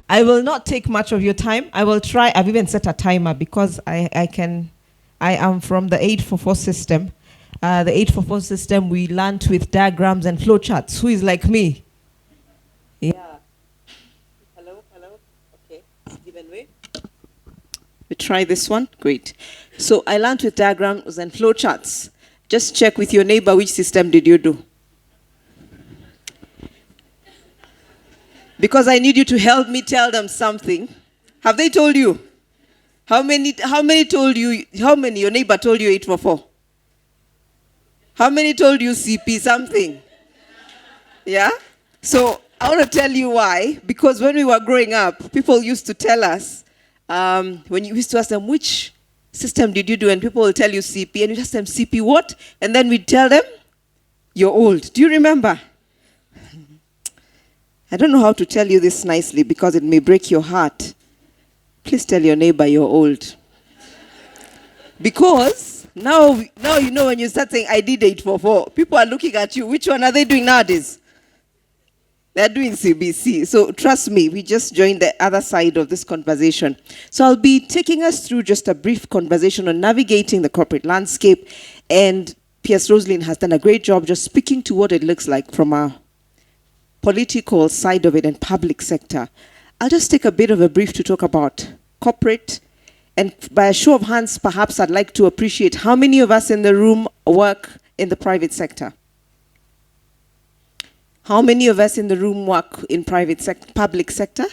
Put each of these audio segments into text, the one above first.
I will not take much of your time. I will try. I've even set a timer because I am from the 844 system. The 844 system, we learned with diagrams and flowcharts. Who is like me? Yeah. Hello. Okay. Given way. We try this one. Great. So I learned with diagrams and flowcharts. Just check with your neighbor, which system did you do? Because I need you to help me tell them something. Have they told you? How many told you, your neighbor told you 844? How many told you CP something? Yeah? So I want to tell you why. Because when we were growing up, people used to tell us, when you used to ask them, which system did you do? And people will tell you CP. And you ask them, CP what? And then we tell them, you're old. Do you remember? I don't know how to tell you this nicely because it may break your heart. Please tell your neighbor you're old. Because now you know when you start saying, I did 844, people are looking at you. Which one are they doing nowadays? They're doing CBC. So trust me, we just joined the other side of this conversation. So I'll be taking us through just a brief conversation on navigating the corporate landscape. And P.S. Roslyn has done a great job just speaking to what it looks like from a political side of it and public sector. I'll just take a bit of a brief to talk about corporate. And by a show of hands, perhaps I'd like to appreciate how many of us in the room work in the private sector. How many of us in the room work in public sector?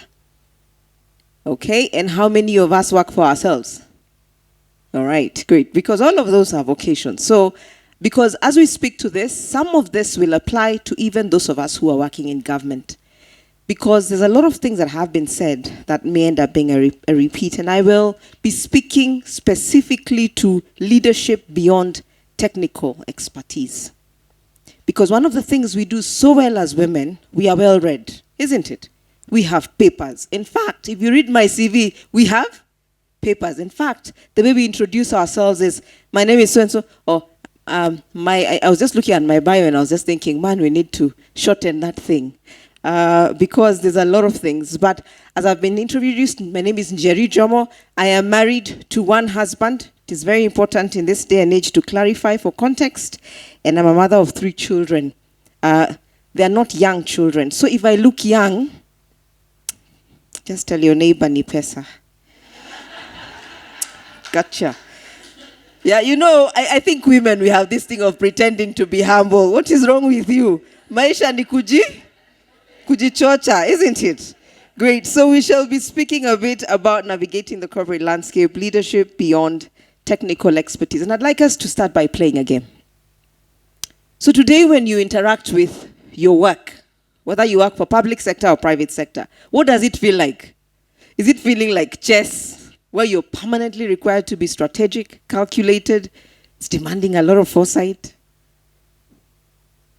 Okay, and how many of us work for ourselves? All right, great, because all of those are vocations. So, because as we speak to this, some of this will apply to even those of us who are working in government. Because there's a lot of things that have been said that may end up being a repeat. And I will be speaking specifically to leadership beyond technical expertise. Because one of the things we do so well as women, we are well read, isn't it? We have papers. In fact, if you read my CV, we have papers. In fact, the way we introduce ourselves is, my name is so-and-so, or I was just looking at my bio and I was just thinking, man, we need to shorten that thing. Because there's a lot of things. But as I've been introduced, my name is Njeri Jomo. I am married to one husband. It is very important in this day and age to clarify for context. And I'm a mother of 3 children. They're not young children. So if I look young, just tell your neighbor ni pesa. Gotcha. Yeah, you know, I think women, we have this thing of pretending to be humble. What is wrong with you? Maisha ni kujichocha, isn't it? Great. So we shall be speaking a bit about navigating the corporate landscape, leadership beyond technical expertise. And I'd like us to start by playing a game. So today when you interact with your work, whether you work for public sector or private sector, what does it feel like? Is it feeling like chess, where you're permanently required to be strategic, calculated, it's demanding a lot of foresight?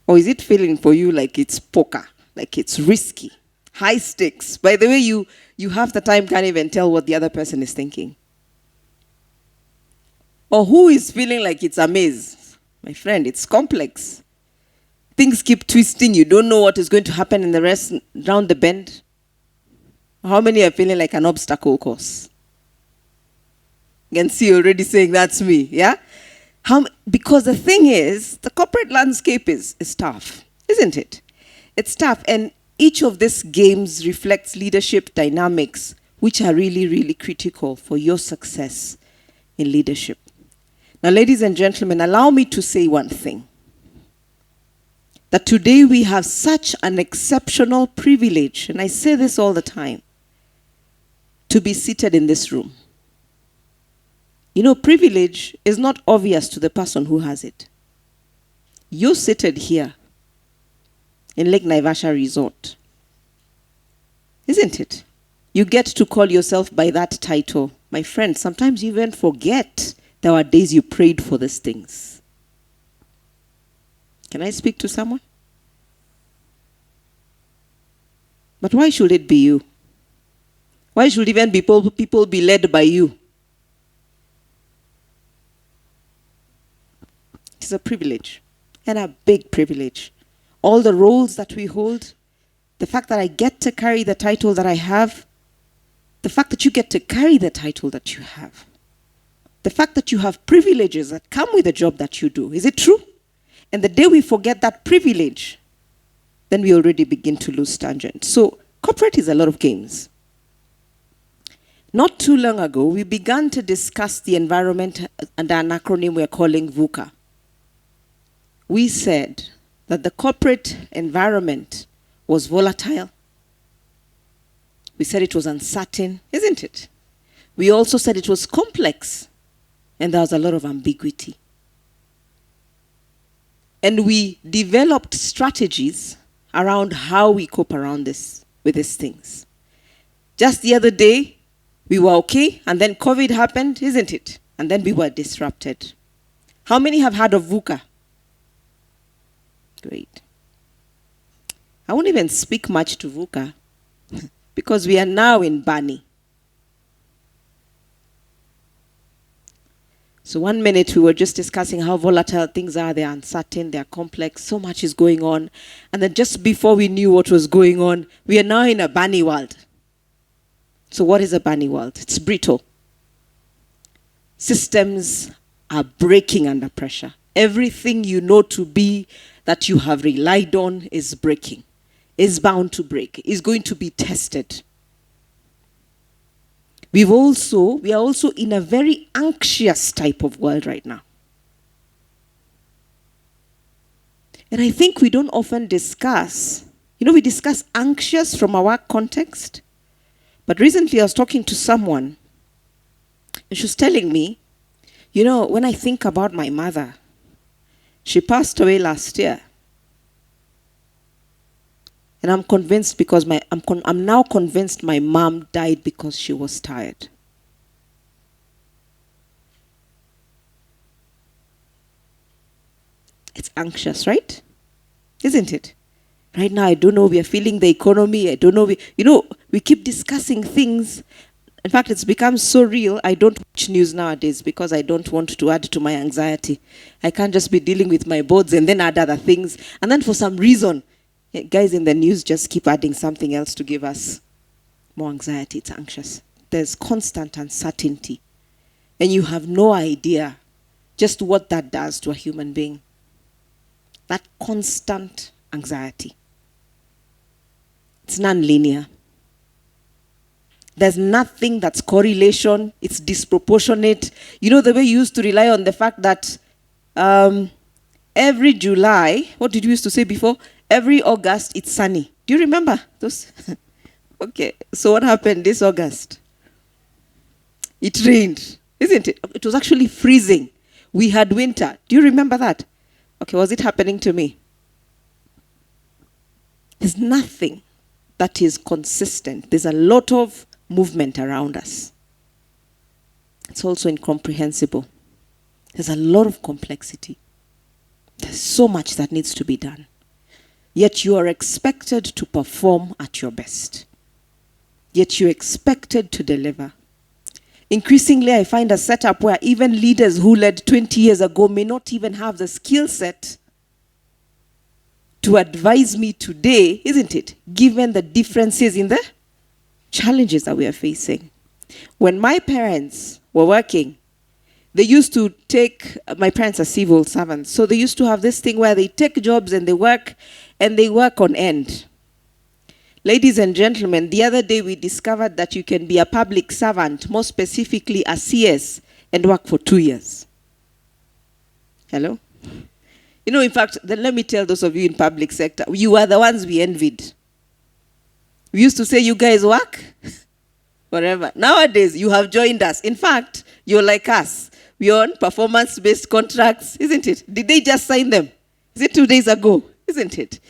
Or is it feeling for you like it's poker, like it's risky, high stakes? By the way, you half the time can't even tell what the other person is thinking. Or who is feeling like it's a maze? My friend, it's complex. Things keep twisting. You don't know what is going to happen in the rest round the bend. How many are feeling like an obstacle course? You can see already saying that's me, yeah? Because the thing is, the corporate landscape is tough, isn't it? It's tough, and each of these games reflects leadership dynamics, which are really, really critical for your success in leadership. Now, ladies and gentlemen, allow me to say one thing. That today we have such an exceptional privilege, and I say this all the time, to be seated in this room. You know, privilege is not obvious to the person who has it. You're seated here in Lake Naivasha Resort, isn't it? You get to call yourself by that title. My friend, sometimes you even forget there were days you prayed for these things. Can I speak to someone? But why should it be you? Why should even people be led by you? It's a privilege, and a big privilege. All the roles that we hold, the fact that I get to carry the title that I have, The fact that you get to carry the title that you have. The fact that you have privileges that come with the job that you do. Is it true? And the day we forget that privilege, then we already begin to lose tangent. So corporate is a lot of games. Not too long ago, we began to discuss the environment and an acronym we're calling VUCA. We said that the corporate environment was volatile. We said it was uncertain, isn't it? We also said it was complex, and there was a lot of ambiguity. And we developed strategies around how we cope around this, with these things. Just the other day, we were okay, and then COVID happened, isn't it? And then we were disrupted. How many have heard of VUCA? Great. I won't even speak much to VUCA because we are now in Bani. So 1 minute we were just discussing how volatile things are, they're uncertain, they're complex, so much is going on. And then just before we knew what was going on, we are now in a Bani world. So what is a Bani world? It's brittle. Systems are breaking under pressure. Everything you know to be that you have relied on is breaking, is bound to break, is going to be tested. We are also in a very anxious type of world right now. And I think we don't often discuss, we discuss anxious from our work context. But recently I was talking to someone, and she was telling me, when I think about my mother, she passed away last year. And I'm convinced because I'm now convinced my mom died because she was tired. It's anxious, right? Isn't it? Right now, I don't know, we are feeling the economy. I don't know, we keep discussing things. In fact, it's become so real, I don't watch news nowadays because I don't want to add to my anxiety. I can't just be dealing with my boards and then add other things. And then for some reason, guys in the news just keep adding something else to give us more anxiety. It's anxious. There's constant uncertainty. And you have no idea just what that does to a human being. That constant anxiety. It's non-linear. There's nothing that's correlation. It's disproportionate. The way you used to rely on the fact that every July, what did you used to say before? Every August, it's sunny. Do you remember those? Okay, so what happened this August? It rained, isn't it? It was actually freezing. We had winter. Do you remember that? Okay, was it happening to me? There's nothing that is consistent. There's a lot of movement around us. It's also incomprehensible. There's a lot of complexity. There's so much that needs to be done. Yet you are expected to perform at your best. Yet you're expected to deliver. Increasingly, I find a setup where even leaders who led 20 years ago may not even have the skill set to advise me today, isn't it? Given the differences in the challenges that we are facing. When my parents were working, they used to take, my parents are civil servants, so they used to have this thing where they take jobs and they work on end. Ladies and gentlemen, the other day we discovered that you can be a public servant, more specifically a CS, and work for 2 years. Hello? In fact, then let me tell those of you in public sector, you are the ones we envied. We used to say, you guys work forever. Nowadays, you have joined us. In fact, you're like us. We're on performance-based contracts, isn't it? Did they just sign them? Is it 2 days ago? Isn't it?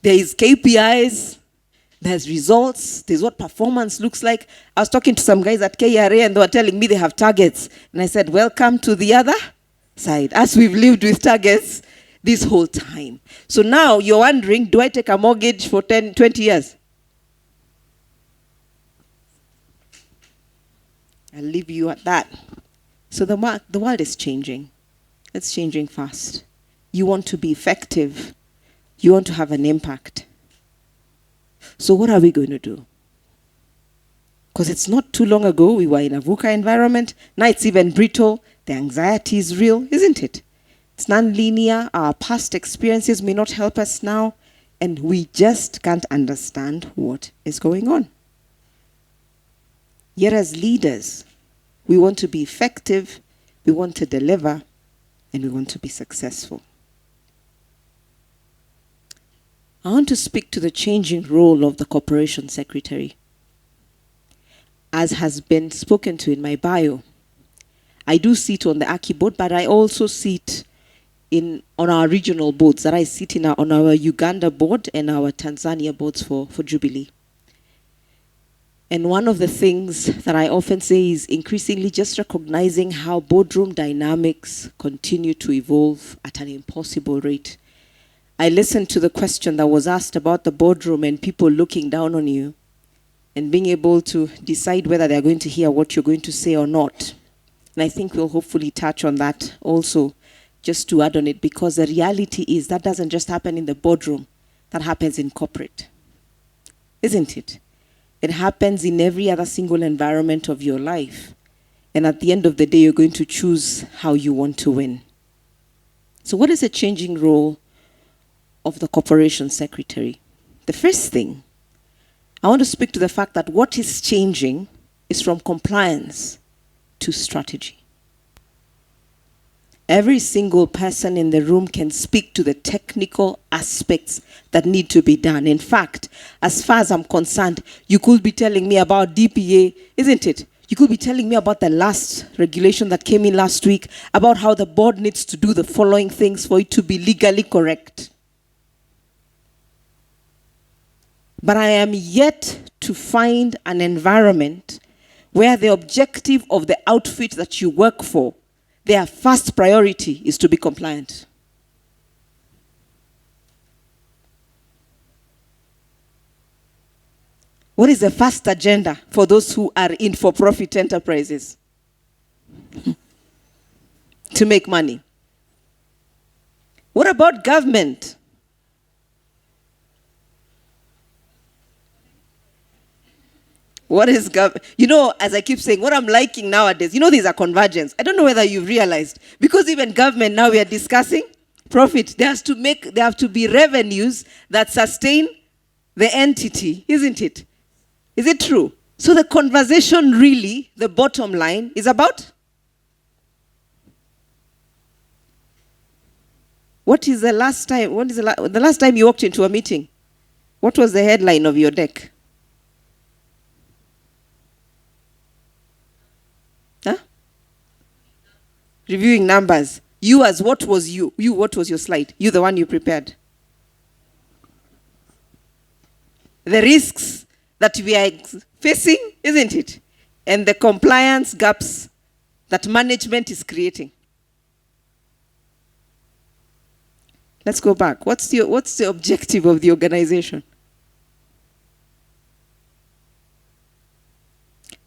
There is KPIs, there's results, there's what performance looks like. I was talking to some guys at KRA and they were telling me they have targets. And I said, welcome to the other side. As we've lived with targets this whole time. So now you're wondering, do I take a mortgage for 10, 20 years? I'll leave you at that. So the world is changing. It's changing fast. You want to be effective. You want to have an impact. So what are we going to do? Because it's not too long ago we were in a VUCA environment. Now it's even brittle. The anxiety is real, isn't it? It's non-linear. Our past experiences may not help us now. And we just can't understand what is going on. Yet as leaders, we want to be effective, we want to deliver, and we want to be successful. I want to speak to the changing role of the corporation secretary. As has been spoken to in my bio, I do sit on the ACI board, but I also sit on our regional boards. That I sit on our Uganda board and our Tanzania boards for Jubilee. And one of the things that I often say is increasingly just recognizing how boardroom dynamics continue to evolve at an impossible rate. I listened to the question that was asked about the boardroom and people looking down on you and being able to decide whether they're going to hear what you're going to say or not. And I think we'll hopefully touch on that also, just to add on it, because the reality is that doesn't just happen in the boardroom, that happens in corporate, isn't it? It happens in every other single environment of your life. And at the end of the day, you're going to choose how you want to win. So what is the changing role of the corporation secretary? The first thing, I want to speak to the fact that what is changing is from compliance to strategy. Every single person in the room can speak to the technical aspects that need to be done. In fact, as far as I'm concerned, you could be telling me about DPA, isn't it? You could be telling me about the last regulation that came in last week, about how the board needs to do the following things for it to be legally correct. But I am yet to find an environment where the objective of the outfit that you work for, their first priority is to be compliant. What is the first agenda for those who are in for-profit enterprises? To make money. What about government? What is you know, as I keep saying, what I'm liking nowadays, you know, these are convergence. I don't know whether you've realized, because even government now we are discussing profit. There have to be revenues that sustain the entity, isn't it? Is it true? So the conversation really, the bottom line, is about what is the last time? What is the last time you walked into a meeting? What was the headline of your deck? Huh? Reviewing numbers. What was your slide? You, the one you prepared. The risks that we are facing, isn't it? And the compliance gaps that management is creating. Let's go back. What's the objective of the organization?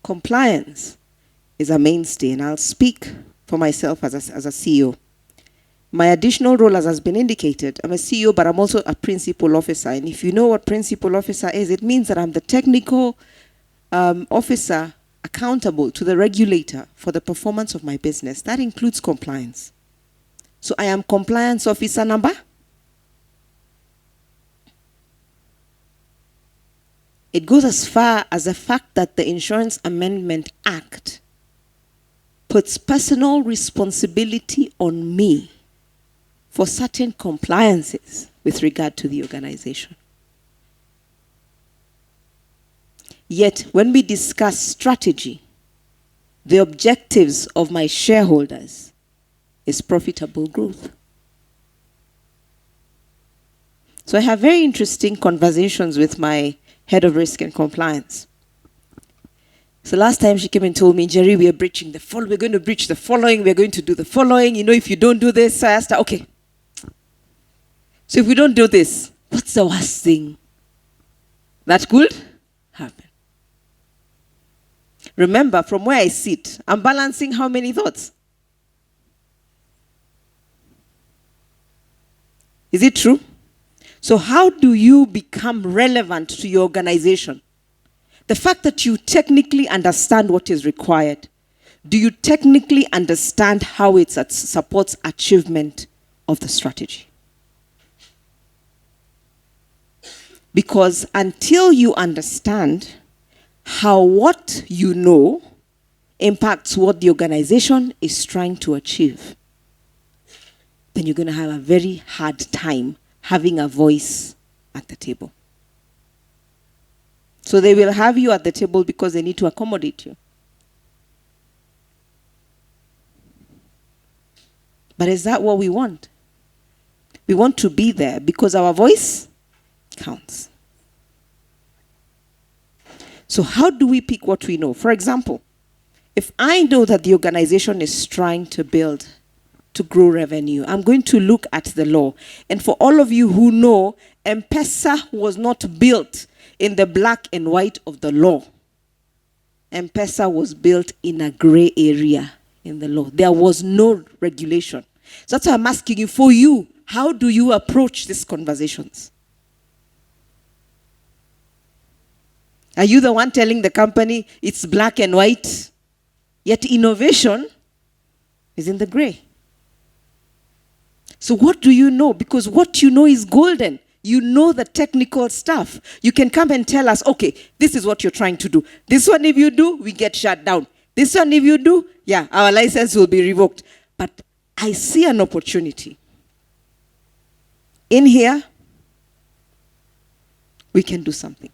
Compliance is a mainstay, and I'll speak for myself as a CEO. My additional role, as has been indicated, I'm a CEO, but I'm also a principal officer. And if you know what principal officer is, it means that I'm the technical officer accountable to the regulator for the performance of my business. That includes compliance. So I am compliance officer number. It goes as far as the fact that the Insurance Amendment Act puts personal responsibility on me for certain compliances with regard to the organization. Yet, when we discuss strategy, the objectives of my shareholders is profitable growth. So I have very interesting conversations with my head of risk and compliance. So last time she came and told me, Njeri, we're going to breach the following, we're going to do the following. You know, if you don't do this, I asked her, okay. So if we don't do this, what's the worst thing that could happen? Remember, from where I sit, I'm balancing how many thoughts? Is it true? So how do you become relevant to your organization? The fact that you technically understand what is required. Do you technically understand how it supports achievement of the strategy? Because until you understand how what you know impacts what the organization is trying to achieve, then you're going to have a very hard time having a voice at the table. So they will have you at the table because they need to accommodate you. But is that what we want? We want to be there because our voice counts. So how do we pick what we know? For example, if I know that the organization is trying to build, to grow revenue, I'm going to look at the law. And for all of you who know, M-Pesa was not built in the black and white of the law. M-Pesa was built in a gray area in the law. There was no regulation. So that's why I'm asking you, for you, how do you approach these conversations? Are you the one telling the company it's black and white? Yet innovation is in the gray. So what do you know? Because what you know is golden. You know the technical stuff. You can come and tell us, okay, this is what you're trying to do. This one, if you do, we get shut down. This one, if you do, yeah, our license will be revoked. But I see an opportunity. In here, we can do something.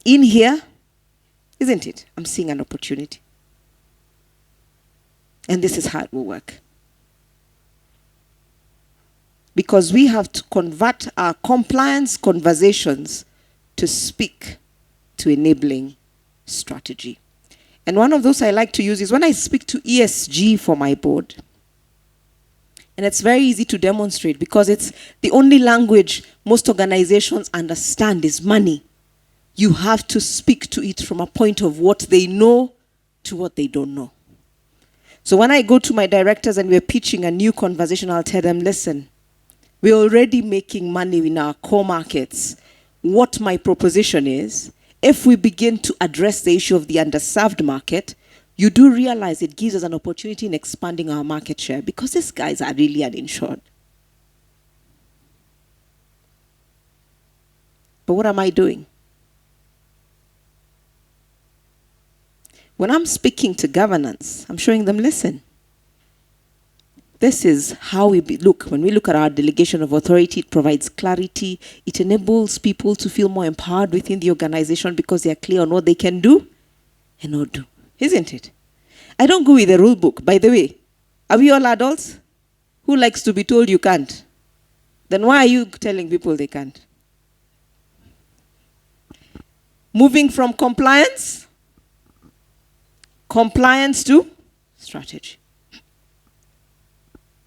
In here, isn't it? I'm seeing an opportunity. And this is how it will work. Because we have to convert our compliance conversations to speak to enabling strategy. And one of those I like to use is when I speak to ESG for my board. And it's very easy to demonstrate because it's the only language most organizations understand is money. You have to speak to it from a point of what they know to what they don't know. So when I go to my directors and we're pitching a new conversation, I'll tell them, listen, we're already making money in our core markets. What my proposition is, if we begin to address the issue of the underserved market, you do realize it gives us an opportunity in expanding our market share because these guys are really uninsured. But what am I doing? When I'm speaking to governance, I'm showing them, listen, this is how we look. When we look at our delegation of authority, it provides clarity. It enables people to feel more empowered within the organization because they are clear on what they can do and not do. Isn't it? I don't go with the rule book. By the way, are we all adults? Who likes to be told you can't? Then why are you telling people they can't? Moving from compliance to strategy.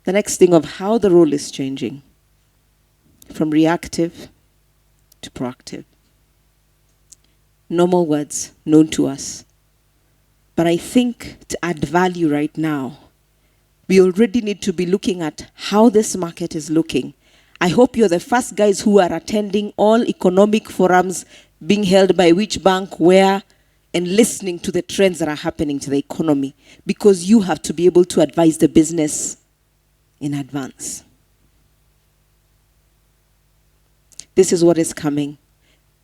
The next thing of how the role is changing from reactive to proactive. Normal words known to us. But I think to add value right now, we already need to be looking at how this market is looking. I hope you're the first guys who are attending all economic forums being held by which bank, where, and listening to the trends that are happening to the economy, because you have to be able to advise the business in advance. This is what is coming.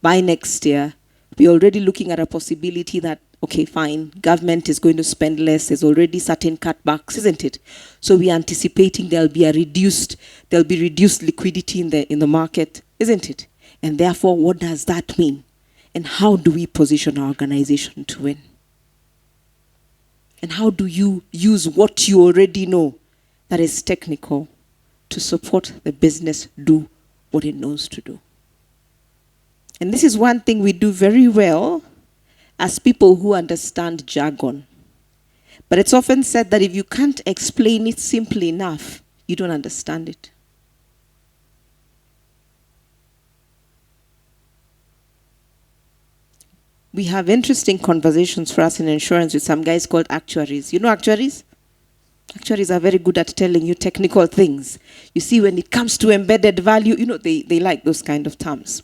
By next year, we're already looking at a possibility that, okay, fine, government is going to spend less. There's already certain cutbacks, isn't it? So we're anticipating there'll be reduced liquidity in the market, isn't it? And therefore, what does that mean? And how do we position our organization to win? And how do you use what you already know that is technical to support the business do what it knows to do? And this is one thing we do very well as people who understand jargon. But it's often said that if you can't explain it simply enough, you don't understand it. We have interesting conversations for us in insurance with some guys called actuaries. You know actuaries? Actuaries are very good at telling you technical things. You see, when it comes to embedded value, you know, they like those kind of terms.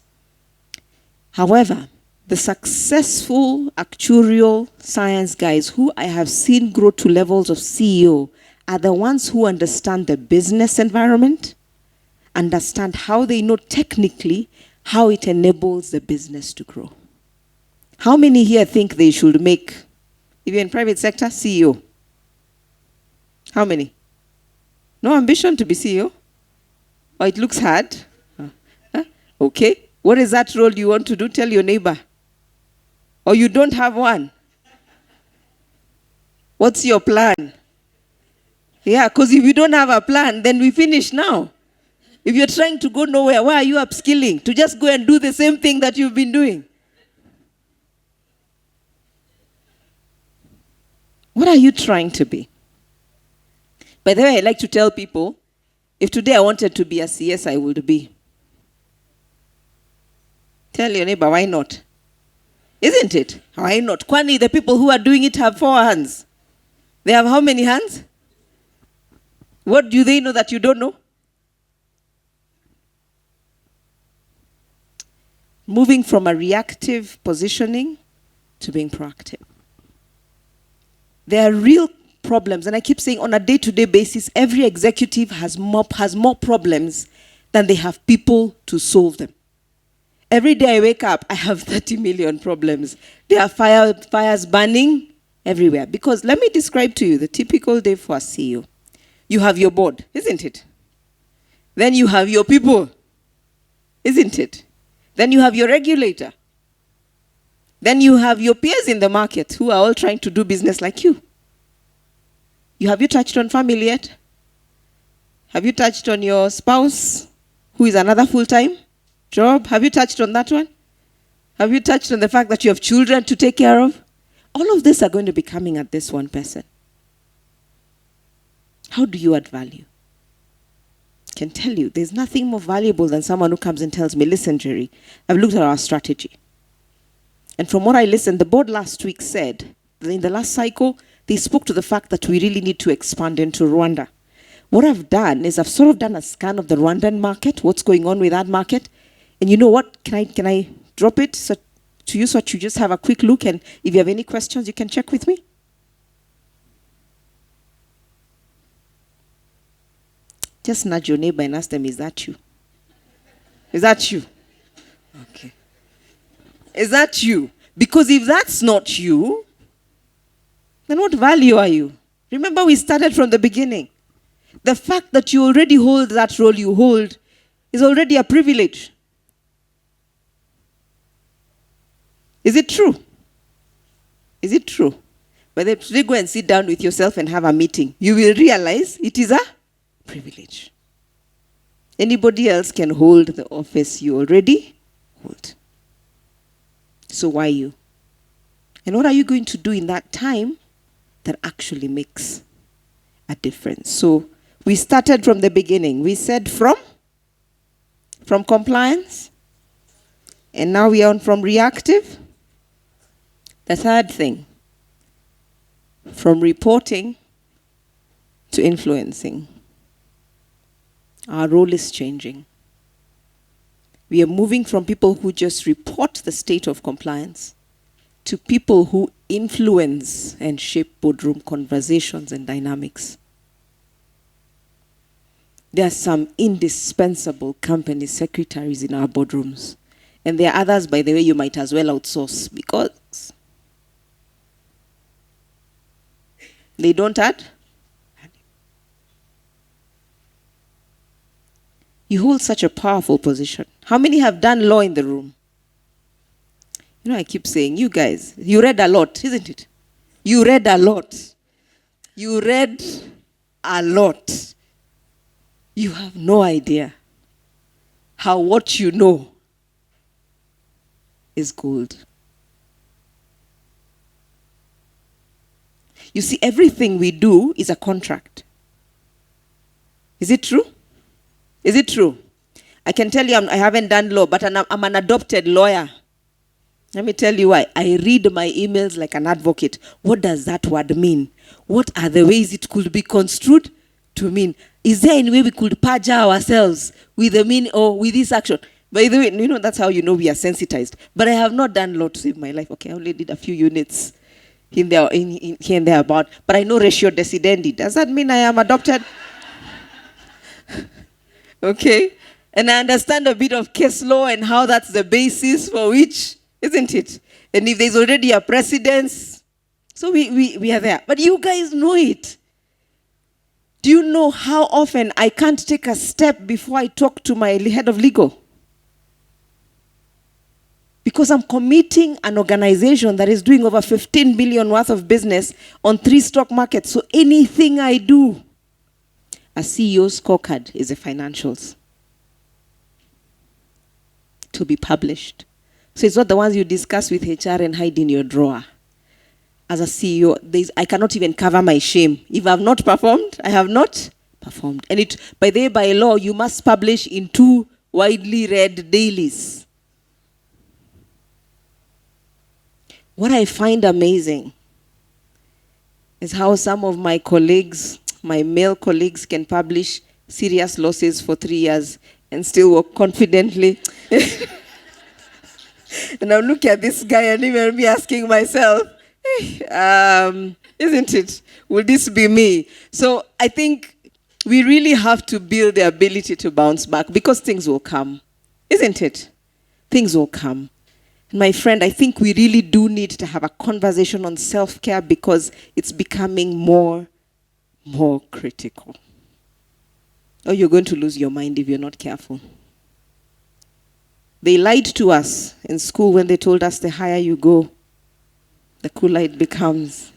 However, the successful actuarial science guys who I have seen grow to levels of CEO are the ones who understand the business environment, understand how they know technically how it enables the business to grow. How many here think they should make, if you're in private sector, CEO? How many? No ambition to be CEO? Or it looks hard? Huh? Okay. What is that role you want to do? Tell your neighbor. Or you don't have one? What's your plan? Yeah, because if you don't have a plan, then we finish now. If you're trying to go nowhere, why are you upskilling? To just go and do the same thing that you've been doing? What are you trying to be? By the way, I like to tell people, if today I wanted to be a CS, I would be. Tell your neighbor, why not? Isn't it? Why not? Kwani, the people who are doing it have 4 hands. They have how many hands? What do they know that you don't know? Moving from a reactive positioning to being proactive. There are real problems, and I keep saying on a day-to-day basis, every executive has more problems than they have people to solve them. Every day I wake up, I have 30 million problems. There are fires burning everywhere. Because let me describe to you the typical day for a CEO. You have your board, isn't it? Then you have your people, isn't it? Then you have your regulator. Then you have your peers in the market who are all trying to do business like you. Have you touched on family yet? Have you touched on your spouse, who is another full-time job? Have you touched on that one? Have you touched on the fact that you have children to take care of? All of this are going to be coming at this one person. How do you add value? I can tell you, there's nothing more valuable than someone who comes and tells me, listen, Njeri, I've looked at our strategy. And from what I listened, the board last week said that in the last cycle, they spoke to the fact that we really need to expand into Rwanda. What I've done is I've sort of done a scan of the Rwandan market, what's going on with that market. And you know what? Can I drop it to you so that you just have a quick look? And if you have any questions, you can check with me. Just nudge your neighbor and ask them, is that you? Is that you? Okay. Is that you? Because if that's not you, then what value are you? Remember, we started from the beginning. The fact that you already hold that role you hold is already a privilege. Is it true? Is it true? But then today go and sit down with yourself and have a meeting. You will realize it is a privilege. Anybody else can hold the office you already hold. So why you? And what are you going to do in that time that actually makes a difference? So we started from the beginning. We said from compliance, and now we are on from reactive. The third thing, from reporting to influencing. Our role is changing. We are moving from people who just report the state of compliance to people who influence and shape boardroom conversations and dynamics. There are some indispensable company secretaries in our boardrooms. And there are others, by the way, you might as well outsource because they don't add. You hold such a powerful position. How many have done law in the room? You know, I keep saying, you guys, you read a lot, isn't it? You read a lot. You read a lot. You have no idea how what you know is gold. You see, everything we do is a contract. Is it true? Is it true? I can tell you I haven't done law, but I'm an adopted lawyer. Let me tell you why. I read my emails like an advocate. What does that word mean? What are the ways it could be construed to mean? Is there any way we could perjure ourselves with the meaning or with this action? By the way, that's how you know we are sensitized. But I have not done a lot to save my life. Okay, I only did a few units in there, in here and there about. But I know ratio decidendi. Does that mean I am adopted? Okay? And I understand a bit of case law and how that's the basis for which, isn't it? And if there's already a precedence, so we are there. But you guys know it. Do you know how often I can't take a step before I talk to my head of legal? Because I'm committing an organization that is doing over 15 billion worth of business on 3 stock markets. So anything I do, a CEO's scorecard is the financials to be published. So it's not the ones you discuss with HR and hide in your drawer. As a CEO, I cannot even cover my shame. If I have not performed, I have not performed. And by law, you must publish in 2 widely read dailies. What I find amazing is how some of my colleagues, my male colleagues, can publish serious losses for 3 years and still work confidently. And I'm looking at this guy and even me asking myself, isn't it? Will this be me? So I think we really have to build the ability to bounce back because things will come, isn't it? Things will come. My friend, I think we really do need to have a conversation on self-care because it's becoming more critical. Or you're going to lose your mind if you're not careful. They lied to us in school when they told us the higher you go, the cooler it becomes.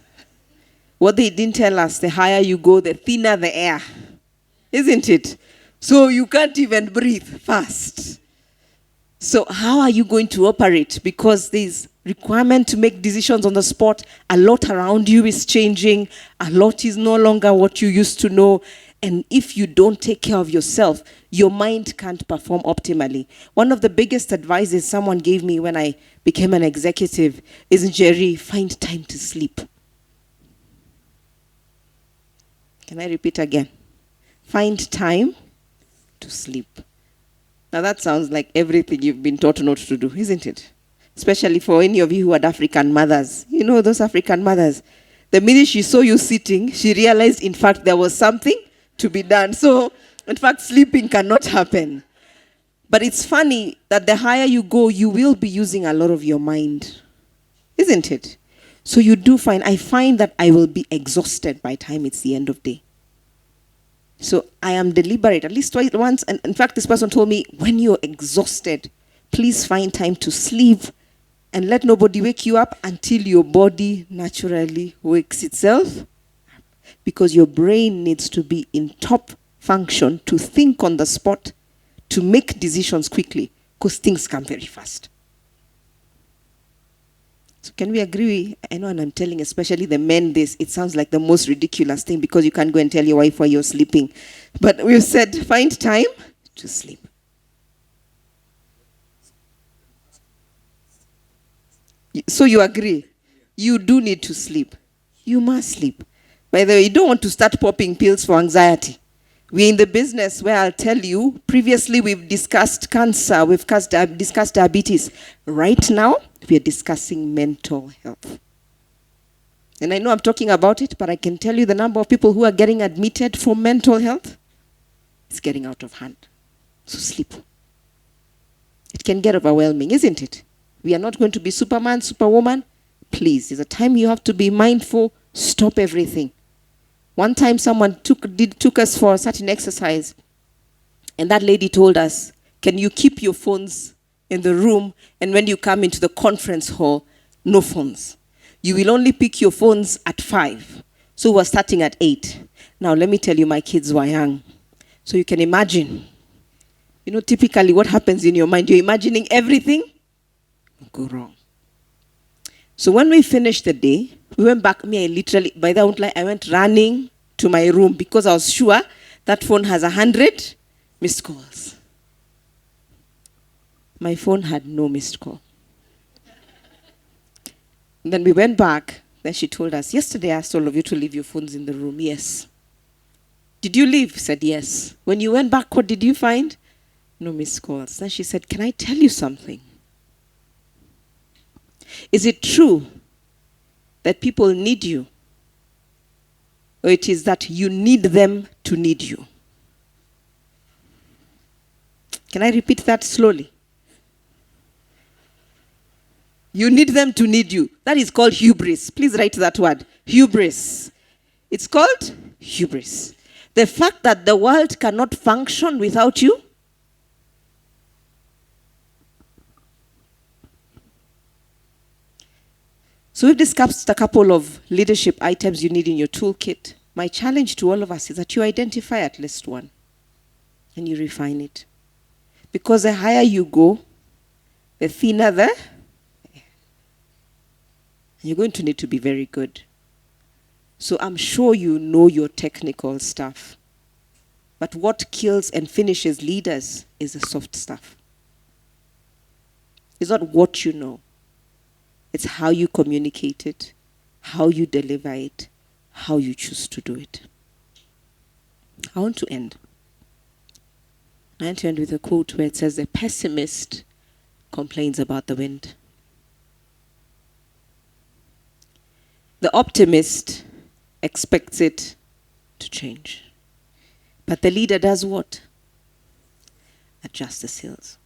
What they didn't tell us, the higher you go, the thinner the air. Isn't it? So you can't even breathe fast. So how are you going to operate? Because there's requirement to make decisions on the spot. A lot around you is changing. A lot is no longer what you used to know. And if you don't take care of yourself, your mind can't perform optimally. One of the biggest advices someone gave me when I became an executive is, Njeri, find time to sleep. Can I repeat again? Find time to sleep. Now that sounds like everything you've been taught not to do, isn't it? Especially for any of you who had African mothers. You know those African mothers. The minute she saw you sitting, she realized, in fact, there was something to be done. So, in fact, sleeping cannot happen. But it's funny that the higher you go, you will be using a lot of your mind. Isn't it? So you do find, I find that I will be exhausted by the time it's the end of day. So I am deliberate, at least once. And in fact, this person told me, when you're exhausted, please find time to sleep and let nobody wake you up until your body naturally wakes itself. Because your brain needs to be in top function to think on the spot, to make decisions quickly, because things come very fast. So can we agree? I know, and I'm telling especially the men this, it sounds like the most ridiculous thing because you can't go and tell your wife while you're sleeping. But we've said, find time to sleep. So you agree? You do need to sleep. You must sleep. By the way, you don't want to start popping pills for anxiety. We're in the business where I'll tell you, previously we've discussed cancer, we've discussed diabetes. Right now, we are discussing mental health. And I know I'm talking about it, but I can tell you the number of people who are getting admitted for mental health, it's getting out of hand. So sleep. It can get overwhelming, isn't it? We are not going to be Superman, Superwoman. Please, there's a time you have to be mindful, stop everything. One time someone took us for a certain exercise, and that lady told us, can you keep your phones in the room, and when you come into the conference hall, no phones. You will only pick your phones at 5. So we're starting at 8. Now let me tell you, my kids were young. So you can imagine, typically what happens in your mind, you're imagining everything will go wrong. So when we finished the day, we went back, I went running to my room because I was sure that phone has 100 missed calls. My phone had no missed call. And then we went back. Then she told us, yesterday I asked all of you to leave your phones in the room. Yes. Did you leave? Said yes. When you went back, what did you find? No missed calls. Then she said, can I tell you something? Is it true that people need you? Or it is that you need them to need you? Can I repeat that slowly? You need them to need you. That is called hubris. Please write that word. Hubris. It's called hubris. The fact that the world cannot function without you. So we've discussed a couple of leadership items you need in your toolkit. My challenge to all of us is that you identify at least one and you refine it. Because the higher you go, the thinner the air. You're going to need to be very good. So I'm sure you know your technical stuff. But what kills and finishes leaders is the soft stuff. It's not what you know. It's how you communicate it, how you deliver it, how you choose to do it. I want to end. I want to end with a quote where it says, the pessimist complains about the wind. The optimist expects it to change. But the leader does what? Adjust the sails.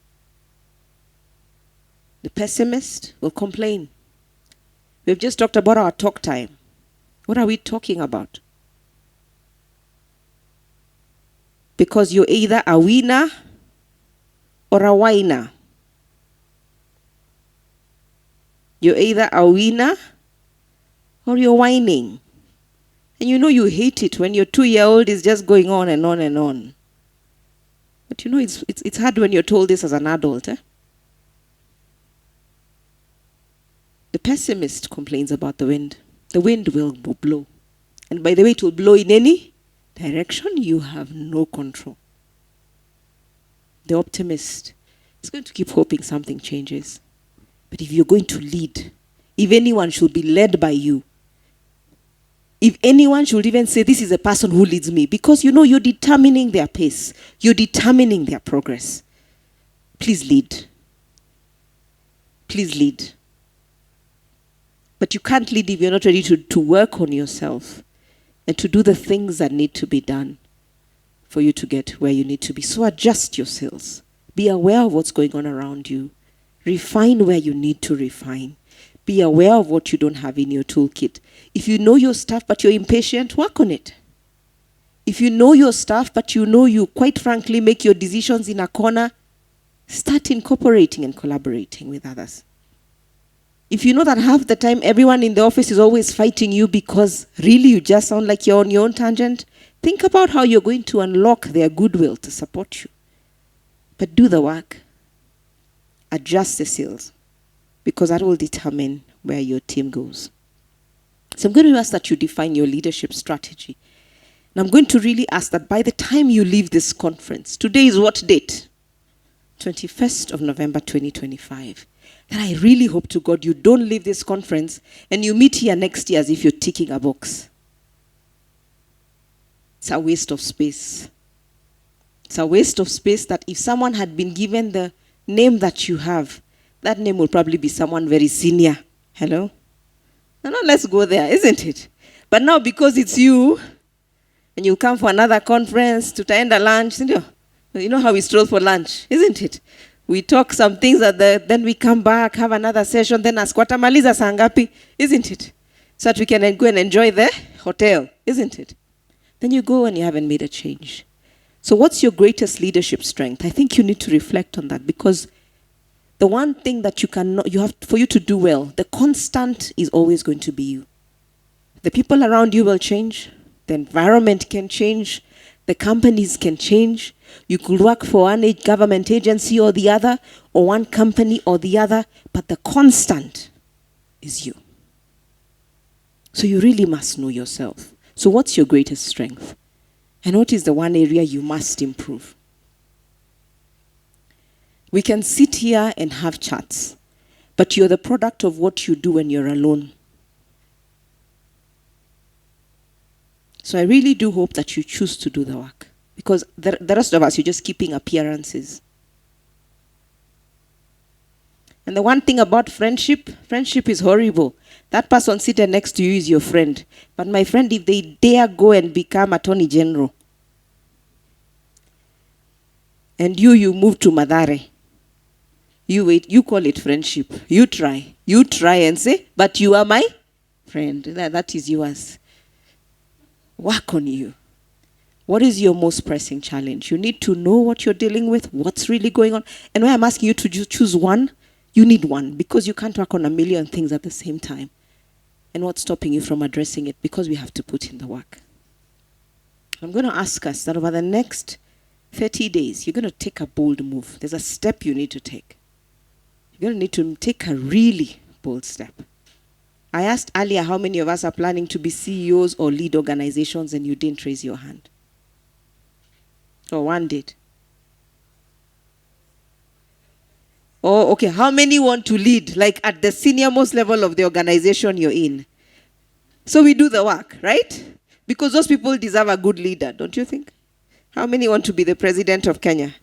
The pessimist will complain. We've just talked about our talk time. What are we talking about? Because you're either a winner or a whiner. You're either a winner or you're whining. And you know you hate it when your 2-year-old is just going on and on and on. But you know it's hard when you're told this as an adult. The pessimist complains about the wind. The wind will blow. And by the way, it will blow in any direction. You have no control. The optimist is going to keep hoping something changes. But if you're going to lead, if anyone should be led by you, if anyone should even say, this is a person who leads me, because you know you're determining their pace, you're determining their progress. Please lead. Please lead. But you can't lead if you're not ready to work on yourself and to do the things that need to be done for you to get where you need to be. So adjust your sails. Be aware of what's going on around you. Refine where you need to refine. Be aware of what you don't have in your toolkit. If you know your stuff but you're impatient, work on it. If you know your stuff but you know you quite frankly make your decisions in a corner, start incorporating and collaborating with others. If you know that half the time everyone in the office is always fighting you because really you just sound like you're on your own tangent, think about how you're going to unlock their goodwill to support you. But do the work. Adjust the sails, because that will determine where your team goes. So I'm going to ask that you define your leadership strategy. And I'm going to really ask that by the time you leave this conference, today is what date? 21st of November 2025. And I really hope to God you don't leave this conference and you meet here next year as if you're ticking a box. It's a waste of space. It's a waste of space that if someone had been given the name that you have, that name will probably be someone very senior. Hello? No, let's go there, isn't it? But now because it's you, and you come for another conference, to end a lunch, you know how we stroll for lunch, isn't it? We talk some things, then we come back, have another session, then ask, watamaliza saa ngapi, isn't it? So that we can go and enjoy the hotel, isn't it? Then you go and you haven't made a change. So what's your greatest leadership strength? I think you need to reflect on that, because the one thing that you have for you to do well, the constant is always going to be you. The people around you will change. The environment can change. The companies can change. You could work for one government agency or the other, or one company or the other, but the constant is you. So you really must know yourself. So what's your greatest strength? And what is the one area you must improve? We can sit here and have chats, but you're the product of what you do when you're alone. So I really do hope that you choose to do the work, because the rest of us, you're just keeping appearances. And the one thing about friendship is horrible. That person seated next to you is your friend. But my friend, if they dare go and become Attorney General, and you move to Madare, you wait, you call it friendship. You try and say, but you are my friend. That is yours. Work on you. What is your most pressing challenge? You need to know what you're dealing with, what's really going on. And when I'm asking you to choose one, you need one, because you can't work on a million things at the same time. And what's stopping you from addressing it? Because we have to put in the work. I'm going to ask us that over the next 30 days, you're going to take a bold move. There's a step you need to take. You're going to need to take a really bold step. I asked earlier how many of us are planning to be CEOs or lead organizations, and you didn't raise your hand. Or one did. Oh, okay. How many want to lead, like at the senior most level of the organization you're in? So we do the work, right? Because those people deserve a good leader, don't you think? How many want to be the president of Kenya?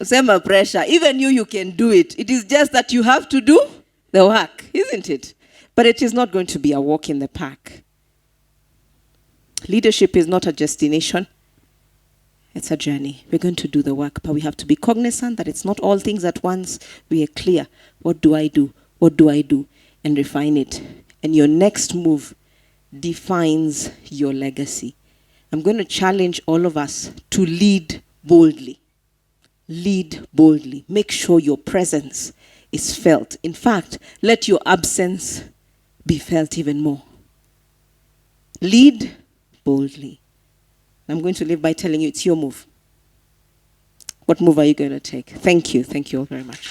Same pressure. Even you can do it. It is just that you have to do the work, isn't it? But it is not going to be a walk in the park. Leadership is not a destination. It's a journey. We're going to do the work, but we have to be cognizant that it's not all things at once. We are clear. What do I do? What do I do? And refine it. And your next move defines your legacy. I'm going to challenge all of us to lead boldly. Lead boldly. Make sure your presence is felt. In fact, let your absence be felt even more. Lead boldly. I'm going to leave by telling you it's your move. What move are you going to take? Thank you. Thank you all very much.